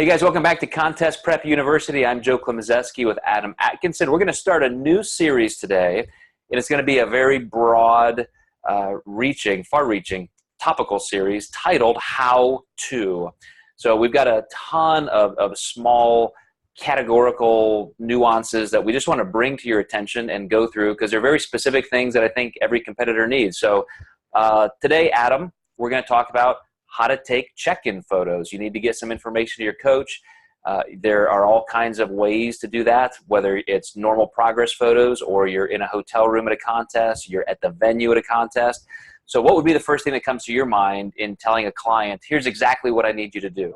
Hey guys, welcome back to Contest Prep University. I'm Joe Klemczewski with Adam Atkinson. We're going to start a new series today, and it's going to be a very broad, far-reaching, topical series titled How To. So we've got a ton of small categorical nuances that we just want to bring to your attention and go through because they're very specific things that I think every competitor needs. So today, Adam, we're going to talk about how to take check-in photos. You need to get some information to your coach. There are all kinds of ways to do that, whether it's normal progress photos or you're in a hotel room at a contest, you're at the venue at a contest. So what would be the first thing that comes to your mind in telling a client, here's exactly what I need you to do?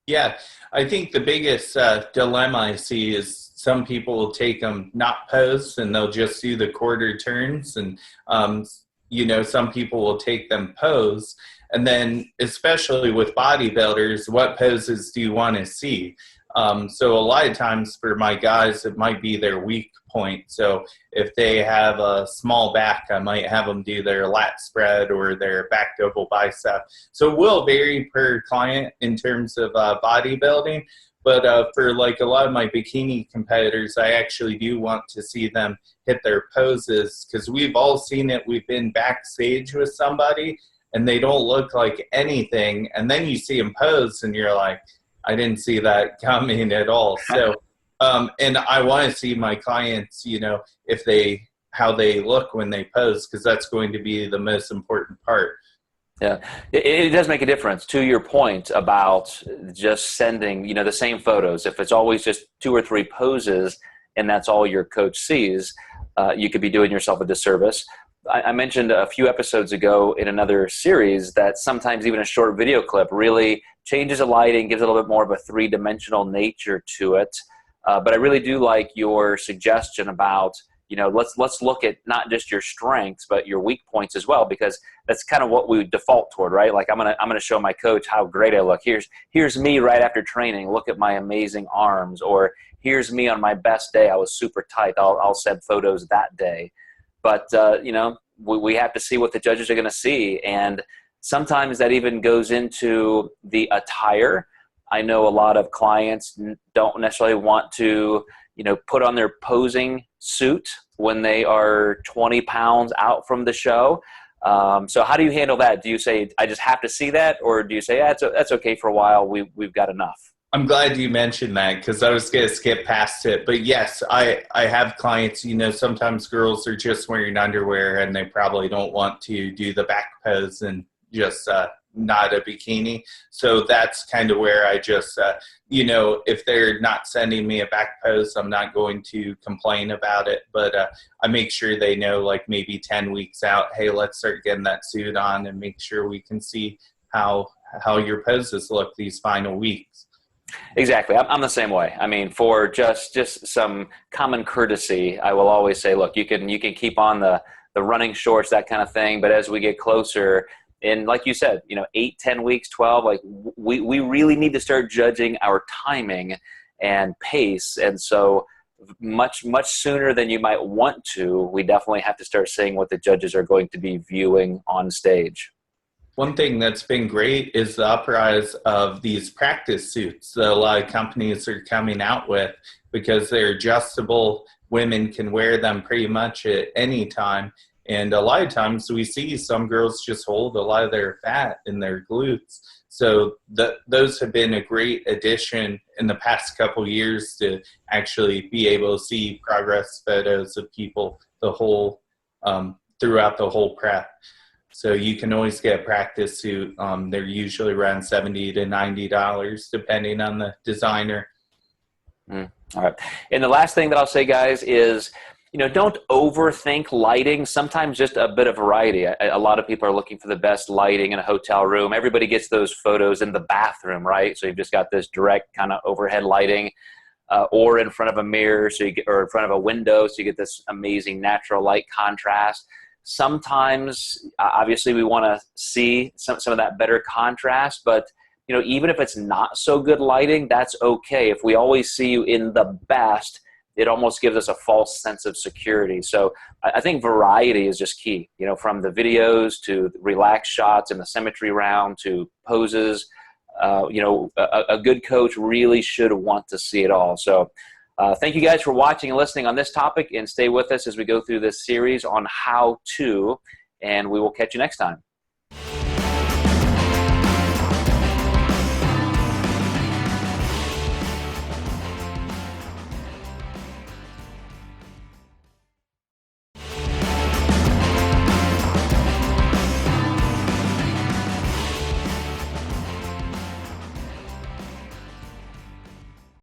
Yeah, I think the biggest dilemma I see is some people will take them not posed and they'll just do the quarter turns, and some people will take them posed. And then especially with bodybuilders, what poses do you want to see? So a lot of times for my guys, it might be their weak point. So if they have a small back, I might have them do their lat spread or their back double bicep. So it will vary per client in terms of bodybuilding. But for like a lot of my bikini competitors, I actually do want to see them hit their poses because we've all seen it. We've been backstage with somebody and they don't look like anything. And then you see them pose and you're like, I didn't see that coming at all. So, and I want to see my clients, how they look when they pose, because that's going to be the most important part. Yeah, it does make a difference. To your point about just sending, the same photos. If it's always just 2 or 3 poses and that's all your coach sees, you could be doing yourself a disservice. I mentioned a few episodes ago in another series that sometimes even a short video clip really changes the lighting, gives it a little bit more of a 3-dimensional nature to it. But I really do like your suggestion about, let's look at not just your strengths, but your weak points as well, because that's kind of what we default toward, right? Like I'm gonna show my coach how great I look. Here's me right after training. Look at my amazing arms. Or here's me on my best day. I was super tight. I'll send photos that day. But we have to see what the judges are going to see, and sometimes that even goes into the attire. I know a lot of clients don't necessarily want to, put on their posing suit when they are 20 pounds out from the show. So how do you handle that? Do you say, I just have to see that? Or do you say, yeah, that's okay for a while, we've got enough? I'm glad you mentioned that because I was going to skip past it. But yes, I have clients, sometimes girls are just wearing underwear and they probably don't want to do the back pose and just not a bikini. So that's kind of where I just, if they're not sending me a back pose, I'm not going to complain about it. But I make sure they know, like maybe 10 weeks out, hey, let's start getting that suit on and make sure we can see how your poses look these final weeks. Exactly. I'm the same way. I mean, for just some common courtesy, I will always say, look, you can keep on the running shorts, that kind of thing. But as we get closer, and like you said, 8, 10 weeks, 12, like we really need to start judging our timing and pace. And so much sooner than you might want to, we definitely have to start seeing what the judges are going to be viewing on stage. One thing that's been great is the uprise of these practice suits that a lot of companies are coming out with because they're adjustable. Women can wear them pretty much at any time. And a lot of times we see some girls just hold a lot of their fat in their glutes. So those have been a great addition in the past couple of years to actually be able to see progress photos of people throughout the whole prep. So you can always get a practice suit. They're usually around $70 to $90, depending on the designer. All right. And the last thing that I'll say, guys, is, don't overthink lighting. Sometimes just a bit of variety. A lot of people are looking for the best lighting in a hotel room. Everybody gets those photos in the bathroom, right? So you've just got this direct kind of overhead lighting, or in front of a mirror, or in front of a window, so you get this amazing natural light contrast. Sometimes, obviously, we want to see some of that better contrast, but even if it's not so good lighting, that's okay. If we always see you in the best, it almost gives us a false sense of security. So I think variety is just key, from the videos to relaxed shots in the symmetry round to poses. you know, a good coach really should want to see it all. So thank you guys for watching and listening on this topic, and stay with us as we go through this series on how to, and we will catch you next time.